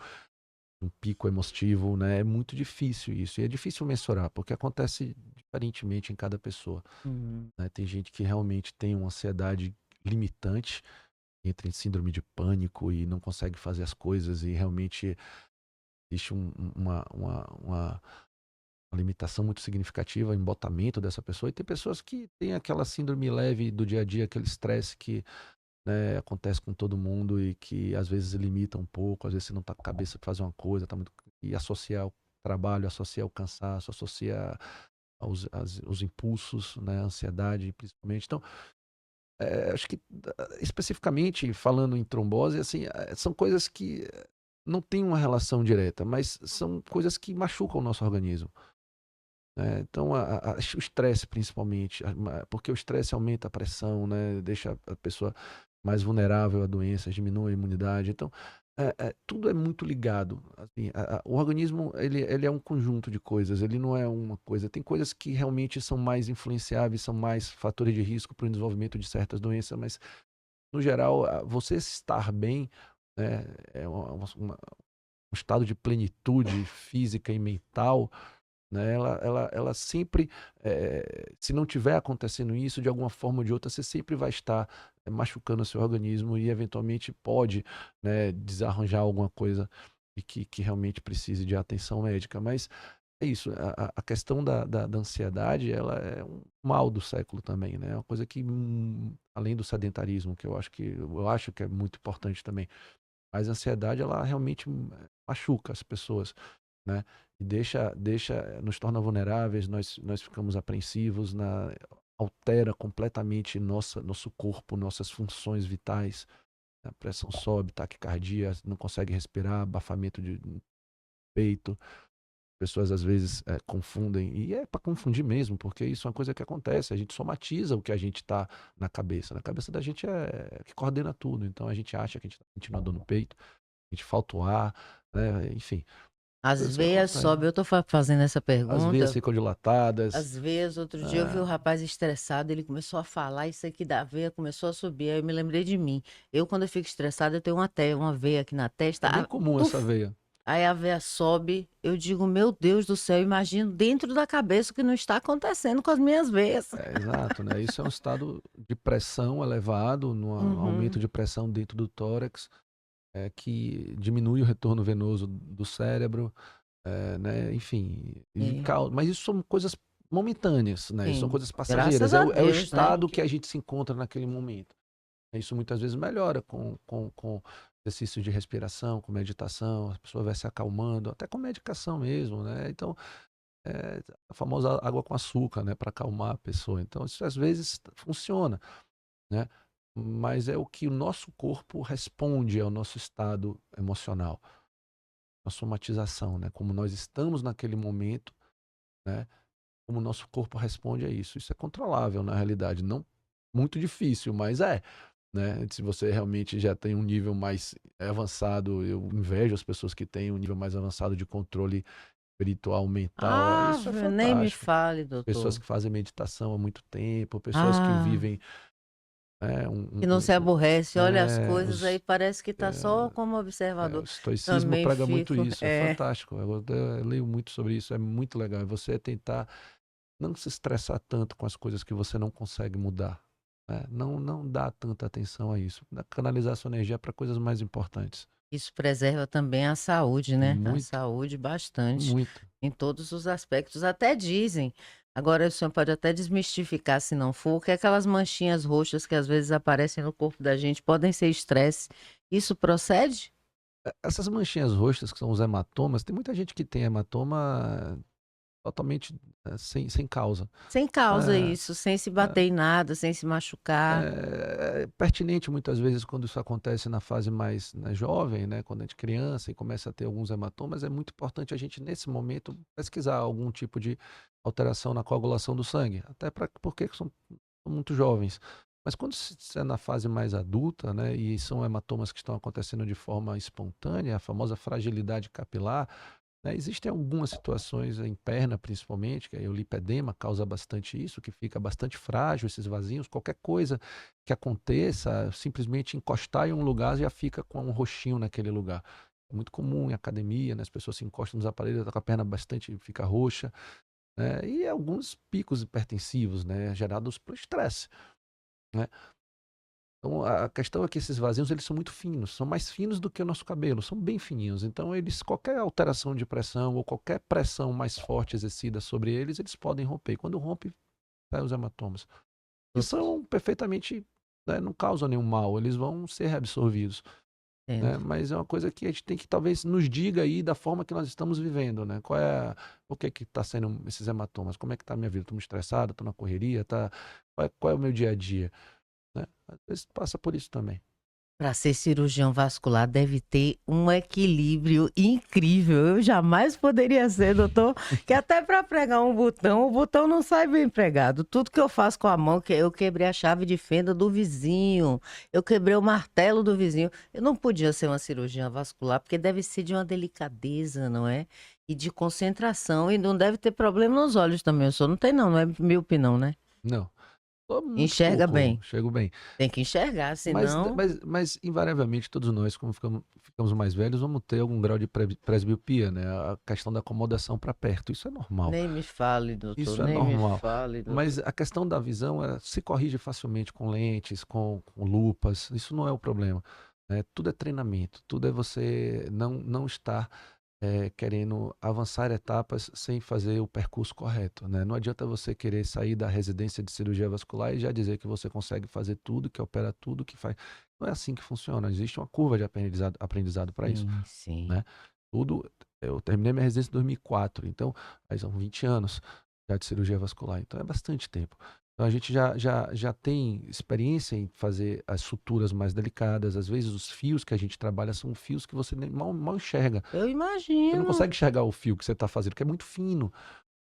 pico emotivo, né? É muito difícil isso. E é difícil mensurar, porque acontece diferentemente em cada pessoa, Uhum. né? Tem gente que realmente tem uma ansiedade limitante, entra em síndrome de pânico e não consegue fazer as coisas e realmente existe uma limitação muito significativa, embotamento dessa pessoa. E tem pessoas que têm aquela síndrome leve do dia a dia, aquele estresse que, né, acontece com todo mundo e que às vezes limita um pouco, às vezes você não está com a cabeça para fazer uma coisa, tá muito, e associar o trabalho, associar o cansaço, associar os impulsos, né, a ansiedade principalmente. Então, acho que especificamente falando em trombose, assim, são coisas que não têm uma relação direta, mas são coisas que machucam o nosso organismo. Então, o estresse principalmente, porque o estresse aumenta a pressão, né? Deixa a pessoa mais vulnerável a doenças, diminui a imunidade. Então, tudo é muito ligado. Assim, o organismo ele é um conjunto de coisas, ele não é uma coisa. Tem coisas que realmente são mais influenciáveis, são mais fatores de risco para o desenvolvimento de certas doenças, mas, no geral, você estar bem, né, é um estado de plenitude física e mental, né? Ela sempre, se não tiver acontecendo isso, de alguma forma ou de outra, você sempre vai estar machucando o seu organismo e eventualmente pode, né, desarranjar alguma coisa e que realmente precise de atenção médica. Mas é isso, a questão da ansiedade, ela é um mal do século também, né? É uma coisa que, além do sedentarismo, que eu acho que é muito importante também, mas a ansiedade, ela realmente machuca as pessoas, né? E nos torna vulneráveis, nós ficamos apreensivos, altera completamente nosso corpo, nossas funções vitais. A pressão sobe, taquicardia, não consegue respirar, abafamento de peito. Pessoas às vezes confundem, e é para confundir mesmo, porque isso é uma coisa que acontece, a gente somatiza o que a gente está na cabeça. Na cabeça da gente que coordena tudo, então a gente acha que a gente está sentindo uma dor no peito, a gente falta o ar, né? Enfim, As coisas que veias acontecem. sobem, eu tô fazendo essa As veias pergunta. ficam dilatadas. As veias, outro dia eu vi o É, rapaz estressado, ele começou a falar, isso aqui da veia começou a subir, aí eu me lembrei de mim. Eu, quando eu fico estressada, eu tenho uma veia aqui na testa, é bem comum essa tuf, veia. aí a veia sobe, eu digo, meu Deus do céu, eu imagino dentro da cabeça o que não está acontecendo com as minhas veias. Exato, né? Isso é um estado de pressão elevado, no aumento Uhum. de pressão dentro do tórax, que diminui o retorno venoso do cérebro. Né? Enfim, É, mas isso são coisas momentâneas, né? Isso são sim, coisas graças passageiras. a É o Deus, né? estado que a gente se encontra naquele momento. Isso muitas vezes melhora com exercícios de respiração, com meditação, a pessoa vai se acalmando, até com medicação mesmo, né? Então, a famosa água com açúcar, né? Para acalmar a pessoa. Então, isso às vezes funciona, né? Mas é o que o nosso corpo responde ao nosso estado emocional, a somatização, né? Como nós estamos naquele momento, né? Como o nosso corpo responde a isso. Isso é controlável na realidade, não muito difícil, mas né? Se você realmente já tem um nível mais avançado, eu invejo as pessoas que têm um nível mais avançado de controle espiritual, mental. Ah, Isso é nem me fantástico. fale, Pessoas doutor. que fazem meditação há muito tempo, pessoas que Ah, vivem, né, que não se aborrece, olha as é, coisas aí, parece que tá só como o observador. estoicismo Também prega muito fico, isso, é fantástico. Eu leio muito sobre isso, é muito legal. É você tentar não se estressar tanto com as coisas que você não consegue mudar, né? Não dá tanta atenção a isso. Canalizar sua energia para coisas mais importantes. isso preserva também a saúde, né? A Muito, saúde bastante, muito. em todos os aspectos. Até dizem, agora o senhor pode até desmistificar se não for, que aquelas manchinhas roxas que às vezes aparecem no corpo da gente podem ser estresse. Isso procede? Essas manchinhas roxas, que são os hematomas, tem muita gente que tem hematoma totalmente sem causa. Sem causa É, isso, sem se é, bater em nada, sem se machucar. é pertinente muitas vezes quando isso acontece na fase mais, né, jovem, né, quando a gente é criança e começa a ter alguns hematomas, é muito importante a gente, nesse momento, pesquisar algum tipo de alteração na coagulação do sangue, até porque são muito jovens. Mas quando se é na fase mais adulta, né, e são hematomas que estão acontecendo de forma espontânea, a famosa fragilidade capilar, né, existem algumas situações em perna, principalmente, que aí o lipedema causa bastante isso, que fica bastante frágil esses vasinhos. Qualquer coisa que aconteça, simplesmente encostar em um lugar já fica com um roxinho naquele lugar. É muito comum em academia, né, as pessoas se encostam nos aparelhos, tá com a perna bastante, fica roxa, né, e alguns picos hipertensivos, né, gerados por estresse, né. Então, a questão é que esses vasinhos, eles são muito finos, são mais finos do que o nosso cabelo, são bem fininhos. Então, qualquer alteração de pressão ou qualquer pressão mais forte exercida sobre eles, eles podem romper. E quando rompe, saem os hematomas. E são perfeitamente, né, não causam nenhum mal, eles vão ser reabsorvidos, Entendo. né? Mas é uma coisa que a gente tem que talvez nos diga aí da forma que nós estamos vivendo, né? O que que está sendo esses hematomas? Como é que está a minha vida? Estou muito estressado, estou na correria, qual é o meu dia a dia, né? Às vezes passa por isso também. Para ser cirurgião vascular deve ter um equilíbrio incrível. Eu jamais poderia ser, doutor, que até para pregar um botão, o botão não sai bem pregado. Tudo que eu faço com a mão, que eu quebrei a chave de fenda do vizinho, eu quebrei o martelo do vizinho. Eu não podia ser uma cirurgiã vascular, porque deve ser de uma delicadeza, não é? E de concentração, e não deve ter problema nos olhos também. O senhor não tem, não é míope, não, né? Não, tô muito Enxerga pouco, bem. chego bem. Tem que enxergar, Mas, senão mas invariavelmente, todos nós, como ficamos mais velhos, vamos ter algum grau de presbiopia, né? A questão da acomodação para perto. Isso é normal. nem me fale, doutor, Isso é nem me normal. fale, Mas doutor. a questão da visão se corrige facilmente com lentes, com lupas. Isso não é o problema, né? Tudo é treinamento, tudo é você não estar querendo avançar etapas sem fazer o percurso correto, né? Não adianta você querer sair da residência de cirurgia vascular e já dizer que você consegue fazer tudo, que opera tudo, que faz. Não é assim que funciona. Existe uma curva de aprendizado para isso, Sim, sim. né? Tudo. Eu terminei minha residência em 2004, então aí são 20 anos já de cirurgia vascular, então é bastante tempo. Então a gente já tem experiência em fazer as suturas mais delicadas. Às vezes os fios que a gente trabalha são fios que você nem mal enxerga. Eu Você não imagino. consegue enxergar o fio que você está fazendo, porque é muito fino.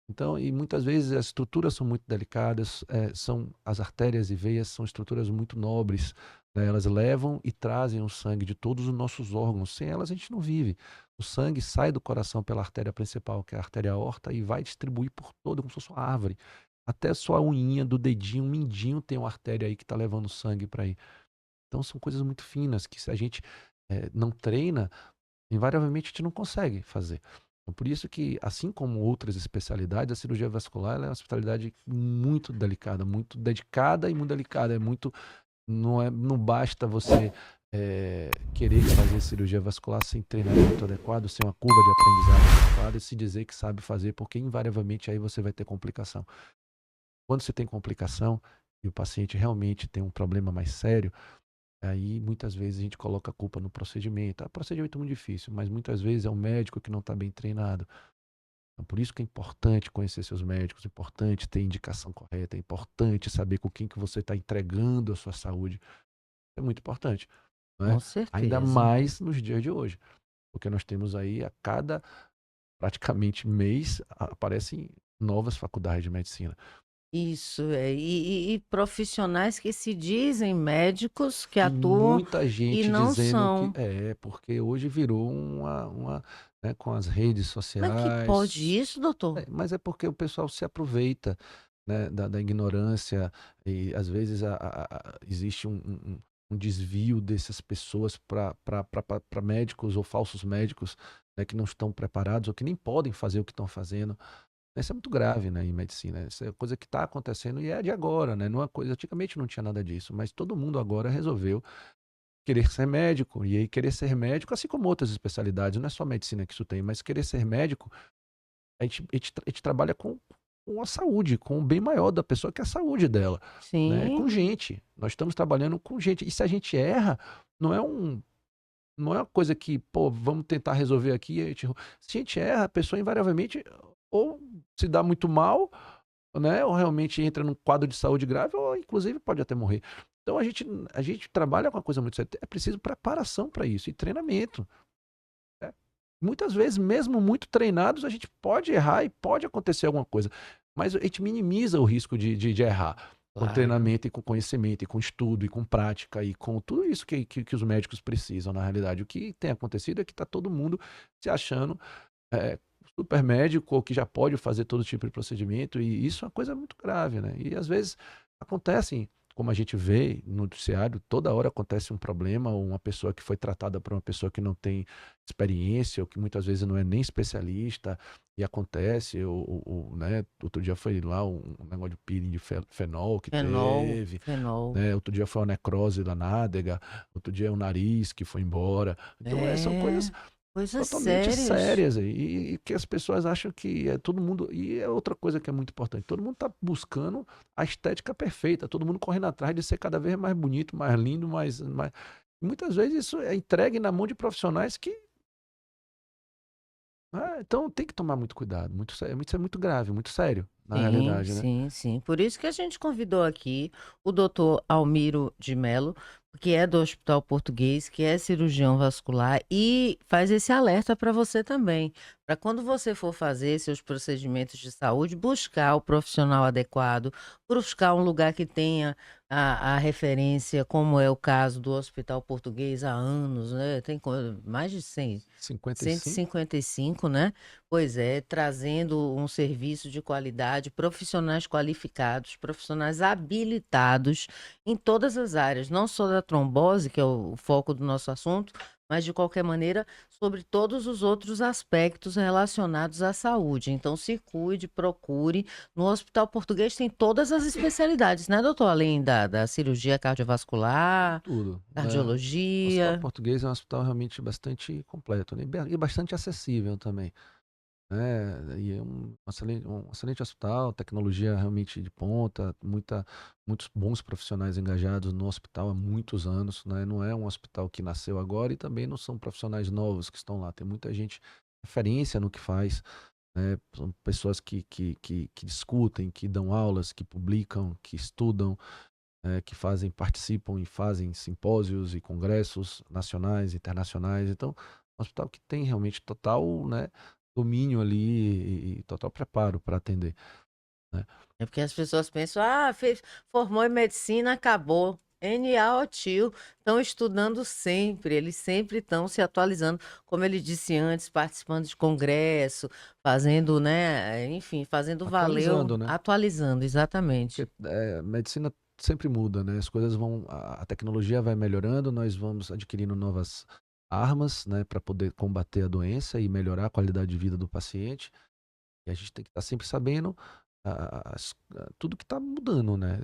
Então, e muitas vezes as estruturas são muito delicadas, são as artérias e veias são estruturas muito nobres, né? Elas levam e trazem o sangue de todos os nossos órgãos. Sem elas a gente não vive. O sangue sai do coração pela artéria principal, que é a artéria aorta, e vai distribuir por todo, como se fosse uma árvore. Até sua unhinha do dedinho, um mindinho, tem uma artéria aí que está levando sangue para aí. Então são coisas muito finas que se a gente não treina, invariavelmente a gente não consegue fazer. Então, por isso que, assim como outras especialidades, a cirurgia vascular ela é uma especialidade muito delicada, muito dedicada e muito delicada. Não basta você querer fazer cirurgia vascular sem treinamento adequado, sem uma curva de aprendizado adequada e se dizer que sabe fazer, porque invariavelmente aí você vai ter complicação. Quando você tem complicação e o paciente realmente tem um problema mais sério, aí muitas vezes a gente coloca a culpa no procedimento. O procedimento é muito difícil, mas muitas vezes é o médico que não está bem treinado. Então, por isso que é importante conhecer seus médicos, é importante ter indicação correta, é importante saber com quem que você está entregando a sua saúde. É muito importante, Com né? Ainda certeza. mais nos dias de hoje, porque nós temos aí a cada praticamente mês aparecem novas faculdades de medicina. Isso, e profissionais que se dizem médicos, que E atuam muita e gente não dizendo que são. porque hoje virou né, com as redes Como é que pode sociais. isso, doutor? Mas é porque o pessoal se aproveita, né, da ignorância e às vezes existe um desvio dessas pessoas para médicos ou falsos médicos, né, que não estão preparados ou que nem podem fazer o que estão fazendo. Isso é muito grave, né, em medicina. Isso é coisa que está acontecendo e é de agora, né? Não é coisa, antigamente não tinha nada disso, mas todo mundo agora resolveu querer ser médico. E aí querer ser médico, assim como outras especialidades, não é só medicina que isso tem, mas querer ser médico, a gente trabalha com a saúde, com o bem maior da pessoa, que é a saúde dela, né? Sim, Com gente. Nós estamos trabalhando com gente. E se a gente erra, não é não é uma coisa que, pô, vamos tentar resolver aqui. E a gente... Se a gente erra, a pessoa invariavelmente ou se dá muito mal, né? Ou realmente entra num quadro de saúde grave, ou inclusive pode até morrer. Então a gente trabalha com uma coisa muito séria. É preciso preparação para isso e treinamento. Né? Muitas vezes, mesmo muito treinados, a gente pode errar e pode acontecer alguma coisa. Mas a gente minimiza o risco de errar. Com claro. treinamento e com conhecimento, e com estudo, e com prática, e com tudo isso que os médicos precisam, na realidade. O que tem acontecido é que está todo mundo se achando é, super médico ou que já pode fazer todo tipo de procedimento, e isso é uma coisa muito grave, né? E às vezes acontecem, como a gente vê no noticiário, toda hora acontece um problema, ou uma pessoa que foi tratada por uma pessoa que não tem experiência, ou que muitas vezes não é nem especialista, e acontece, né? Outro dia foi lá um negócio de peeling de fenol que Fenol, teve, fenol. né? Outro dia foi uma necrose da nádega, outro dia o nariz que foi embora. Então, são É, coisas coisas totalmente sérias. sérias e que as pessoas acham que é todo mundo. E é outra coisa que é muito importante: todo mundo está buscando a estética perfeita, todo mundo correndo atrás de ser cada vez mais bonito, mais lindo, mais... Muitas vezes isso é entregue na mão de profissionais que. Então tem que tomar muito cuidado, muito sério, isso é muito grave, muito sério, na Sim, realidade, né? sim, sim. Por isso que a gente convidou aqui o doutor Almiro de Mello, que é do Hospital Português, que é cirurgião vascular e faz esse alerta para você também, para quando você for fazer seus procedimentos de saúde, buscar o profissional adequado, buscar um lugar que tenha a referência, como é o caso do Hospital Português há anos, né? Tem mais de 100, 55? 155, né? Pois é, trazendo um serviço de qualidade, profissionais qualificados, profissionais habilitados em todas as áreas, não só da trombose, que é o foco do nosso assunto, mas de qualquer maneira sobre todos os outros aspectos relacionados à saúde. Então, se cuide, procure. No Hospital Português tem todas as especialidades, né, doutor? Além da cirurgia cardiovascular, Tudo, né? O Hospital cardiologia. Português é um hospital realmente bastante completo, né? E bastante acessível também. Né? E é um excelente hospital, tecnologia realmente de ponta, muitos bons profissionais engajados no hospital há muitos anos, né? Não é um hospital que nasceu agora e também não são profissionais novos que estão lá. Tem muita gente referência no que faz, né? São pessoas que discutem, que dão aulas, que publicam, que estudam, que participam e fazem simpósios e congressos nacionais, internacionais. Então, um hospital que tem realmente total, né, domínio ali e total preparo para atender, né? É porque as pessoas pensam, formou em medicina, acabou. NA ou tio, estão estudando sempre, eles sempre estão se atualizando, como ele disse antes, participando de congresso, fazendo, né, enfim, fazendo valer, Atualizando, né? atualizando, exatamente. Porque medicina sempre muda, né? As coisas a tecnologia vai melhorando, nós vamos adquirindo novas armas, né, para poder combater a doença e melhorar a qualidade de vida do paciente. E a gente tem que estar sempre sabendo tudo que está mudando, né?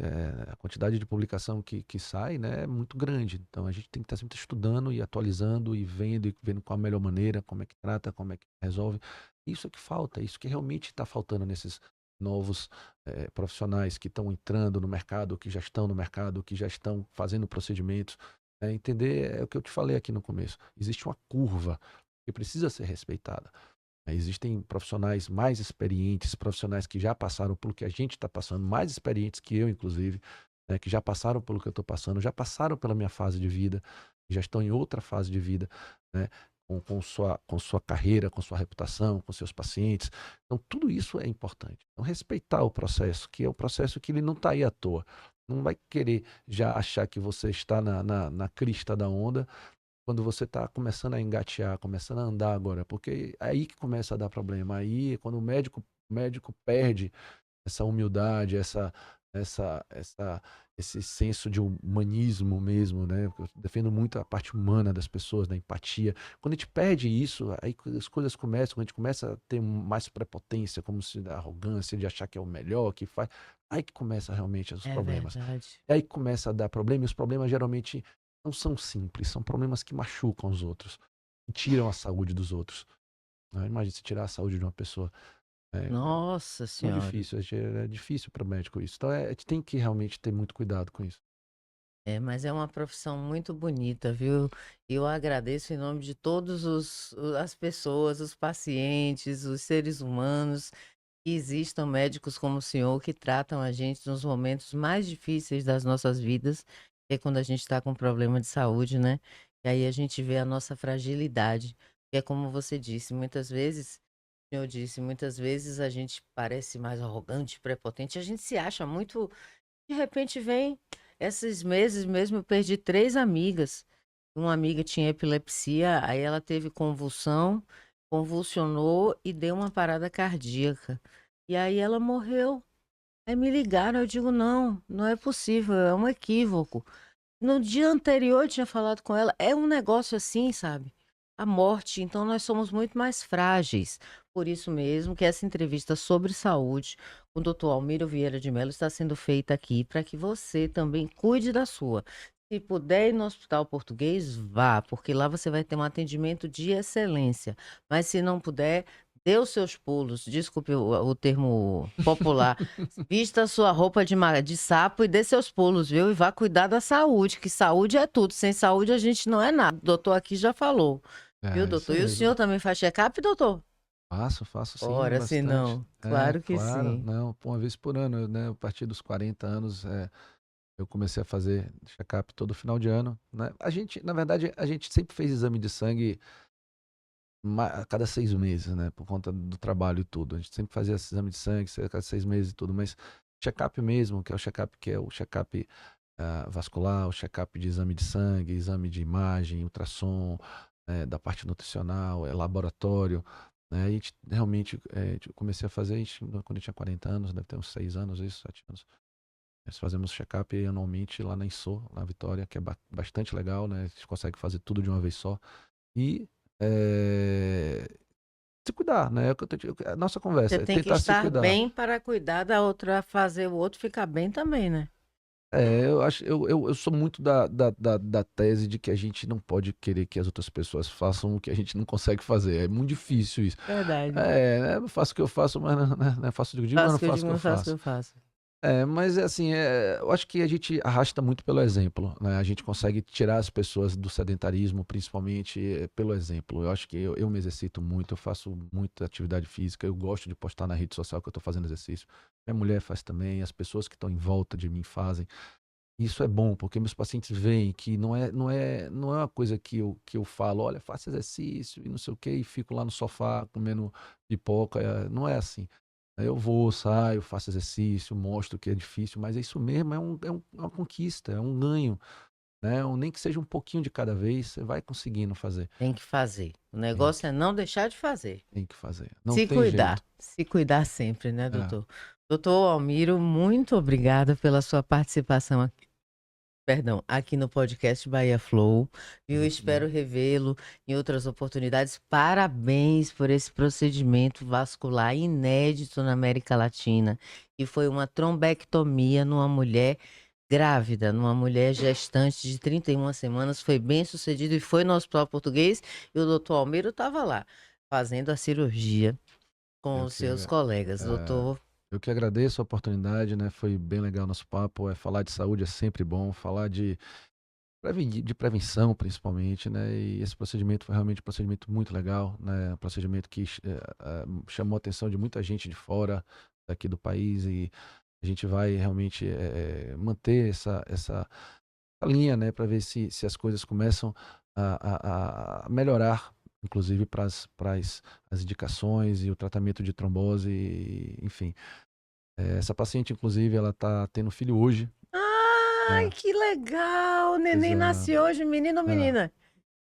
A quantidade de publicação que sai, né, é muito grande. Então a gente tem que estar sempre estudando e atualizando e vendo qual a melhor maneira, como é que trata, como é que resolve. Isso é que falta, isso que realmente está faltando nesses novos profissionais que estão entrando no mercado, que já estão no mercado, que já estão fazendo procedimentos. Entender é o que eu te falei aqui no começo. Existe uma curva que precisa ser respeitada. Existem profissionais mais experientes, profissionais que já passaram pelo que a gente está passando, mais experientes que eu, inclusive, né, que já passaram pelo que eu estou passando, já passaram pela minha fase de vida, já estão em outra fase de vida, né, com sua carreira, com sua reputação, com seus pacientes. Então, tudo isso é importante. Então, respeitar o processo, que é o processo que ele não está aí à toa. Não vai querer já achar que você está na crista da onda quando você está começando a engatear, começando a andar agora, porque é aí que começa a dar problema. Aí, quando o médico perde essa humildade, esse senso de humanismo mesmo, né? Eu defendo muito a parte humana das pessoas, da empatia. Quando a gente perde isso, aí as coisas começam, quando a gente começa a ter mais prepotência, como se da arrogância de achar que é o melhor, que faz, aí que começa realmente os É problemas. verdade. É aí que começa a dar problema, e os problemas geralmente não são simples, são problemas que machucam os outros, que tiram a saúde dos outros, né? Imagina se tirar a saúde de uma pessoa. Nossa Não é Senhora. difícil, é difícil para o médico isso. Então, a gente tem que realmente ter muito cuidado com isso. É, mas é uma profissão muito bonita, viu? Eu agradeço em nome de todos as pessoas, os pacientes, os seres humanos, que existam médicos como o senhor que tratam a gente nos momentos mais difíceis das nossas vidas, que é quando a gente está com problema de saúde, né? E aí a gente vê a nossa fragilidade. Que é como você disse, muitas vezes, o senhor disse, muitas vezes a gente parece mais arrogante, prepotente, a gente se acha muito. De repente vem, esses meses mesmo, eu perdi 3 amigas. Uma amiga tinha epilepsia, aí ela teve convulsão, convulsionou e deu uma parada cardíaca. E aí ela morreu. Aí me ligaram, eu digo, não, não é possível, é um equívoco. No dia anterior eu tinha falado com ela, é um negócio assim, sabe? A morte, então nós somos muito mais frágeis. Por isso mesmo que essa entrevista sobre saúde com o Dr. Almiro Vieira de Mello está sendo feita aqui para que você também cuide da sua. Se puder ir no Hospital Português, vá, porque lá você vai ter um atendimento de excelência. Mas se não puder, dê os seus pulos, desculpe o termo popular. Vista a sua roupa de sapo e dê seus pulos, viu? E vá cuidar da saúde, que saúde é tudo. Sem saúde a gente não é nada. O doutor aqui já falou. Viu, É, isso doutor? E o mesmo. senhor também faz check-up, doutor? Faço sim, Ora, se bastante. não. Claro que Claro, sim. não, uma vez por ano, né? A partir dos 40 anos, eu comecei a fazer check-up todo final de ano, né? Na verdade, a gente sempre fez exame de sangue a cada 6 meses, né? Por conta do trabalho e tudo. A gente sempre fazia esse exame de sangue a cada 6 meses e tudo, mas check-up mesmo, que é o check-up vascular, o check-up de exame de sangue, exame de imagem, ultrassom, da parte nutricional, laboratório, né? A gente realmente, eu comecei a fazer isso quando eu tinha 40 anos, deve ter uns 6 anos, isso, 7 anos. Nós fazemos check-up anualmente lá na INSO, na Vitória, que é bastante legal, né? A gente consegue fazer tudo de uma vez só. E se cuidar, né? A nossa Você conversa é tem que tentar se estar cuidar. bem para cuidar da outra, fazer o outro ficar bem também, né? Eu acho, eu sou muito da tese de que a gente não pode querer que as outras pessoas façam o que a gente não consegue fazer. É muito difícil isso. Verdade. Né, eu faço o que eu faço, mas não é fácil de digo, mas Faço não o que eu faço digo, o que eu não faço o que faço. eu faço. Mas assim, eu acho que a gente arrasta muito pelo exemplo, né? A gente consegue tirar as pessoas do sedentarismo, principalmente pelo exemplo. Eu acho que eu me exercito muito, eu faço muita atividade física, eu gosto de postar na rede social que eu estou fazendo exercício. Minha mulher faz também, as pessoas que estão em volta de mim fazem. Isso é bom, porque meus pacientes veem que não é uma coisa que eu falo, olha, faça exercício e não sei o quê, e fico lá no sofá comendo pipoca. Não é assim. Aí eu vou, saio, faço exercício, mostro que é difícil, mas é isso mesmo, é uma conquista, é um ganho, né? Nem que seja um pouquinho de cada vez, você vai conseguindo fazer. Tem que fazer. O Tem negócio que, é não deixar de fazer. tem que fazer. Não tem jeito. Se cuidar sempre, né, É, doutor? Doutor Almiro, muito obrigada pela sua participação aqui. Perdão, aqui no podcast Bahia Flow. E eu muito bom. espero revê-lo em outras oportunidades. Parabéns por esse procedimento vascular inédito na América Latina, que foi uma trombectomia numa mulher grávida, numa mulher gestante de 31 semanas. Foi bem sucedido e foi no Hospital Português. E o doutor Almiro estava lá, fazendo a cirurgia com Eu os que, seus colegas. é, Doutor, eu que agradeço a oportunidade, né? Foi bem legal o nosso papo. Falar de saúde é sempre bom, falar de prevenção, principalmente, né? E esse procedimento foi realmente um procedimento muito legal, né? Um procedimento que chamou a atenção de muita gente de fora daqui do país e a gente vai realmente manter essa linha, né? Para ver se as coisas começam a melhorar, inclusive para as indicações e o tratamento de trombose, enfim. Essa paciente, inclusive, ela está tendo filho hoje. ai, É, que legal! O fez neném nasceu hoje, menino ou é, menina?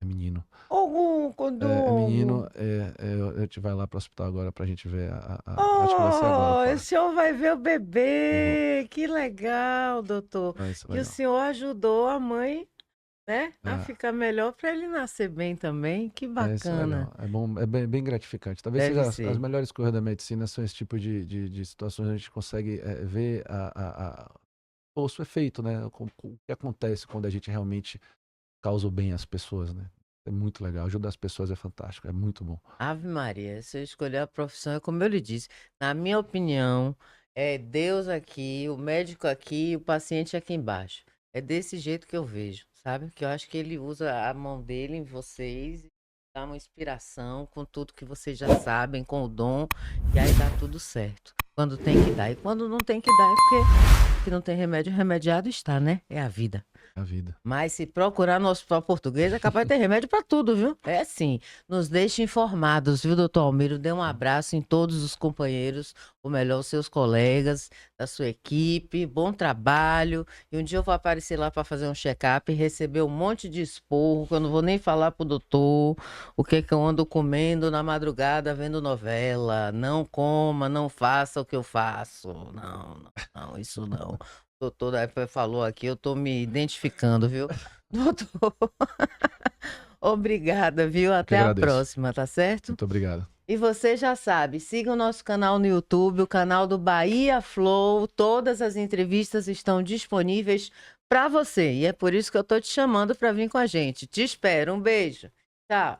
é menino. Algum É menino, condongo. a gente vai lá pro hospital agora pra gente ver acho que vai ser agora o Oh, o parto. senhor vai ver o Eu vou, bebê. Que legal, doutor. vai ser E o legal. senhor ajudou a mãe, né, a É, ficar melhor para ele nascer bem também. Que vai ser bacana. legal. É bom, é bem gratificante. Talvez Deve seja as ser. melhores coisas da medicina são esse tipo de situações, a gente consegue ver o seu efeito, né? O que acontece quando a gente realmente causa o bem às pessoas, né? É muito legal. Ajudar as pessoas é fantástico, é muito bom. Ave Maria, se eu escolher a profissão, é como eu lhe disse, na minha opinião, é Deus aqui, o médico aqui e o paciente aqui embaixo. É desse jeito que eu vejo, sabe? Que eu acho que ele usa a mão dele em vocês, e dá uma inspiração com tudo que vocês já sabem, com o dom, e aí dá tudo certo. Quando tem que dar. E quando não tem que dar, é porque que não tem remédio, remediado está, né? É a vida. É a vida. Mas se procurar no Hospital Português, é capaz de ter remédio para tudo, viu? É sim. Nos deixe informados, viu, doutor Almiro? Dê um abraço em todos os companheiros, ou melhor, os seus colegas, da sua equipe. Bom trabalho. E um dia eu vou aparecer lá para fazer um check-up e receber um monte de esporro, que eu não vou nem falar pro doutor o que que eu ando comendo na madrugada vendo novela. Não coma, não faça o que eu faço. Não, não, não, isso não. Doutor da época falou aqui, eu tô me identificando, viu? Doutor, obrigada, viu? Eu que Até a agradeço. próxima, tá certo? Muito obrigado. E você já sabe, siga o nosso canal no YouTube, o canal do Bahia Flow. Todas as entrevistas estão disponíveis para você. E é por isso que eu tô te chamando para vir com a gente. Te espero. Um beijo. Tchau.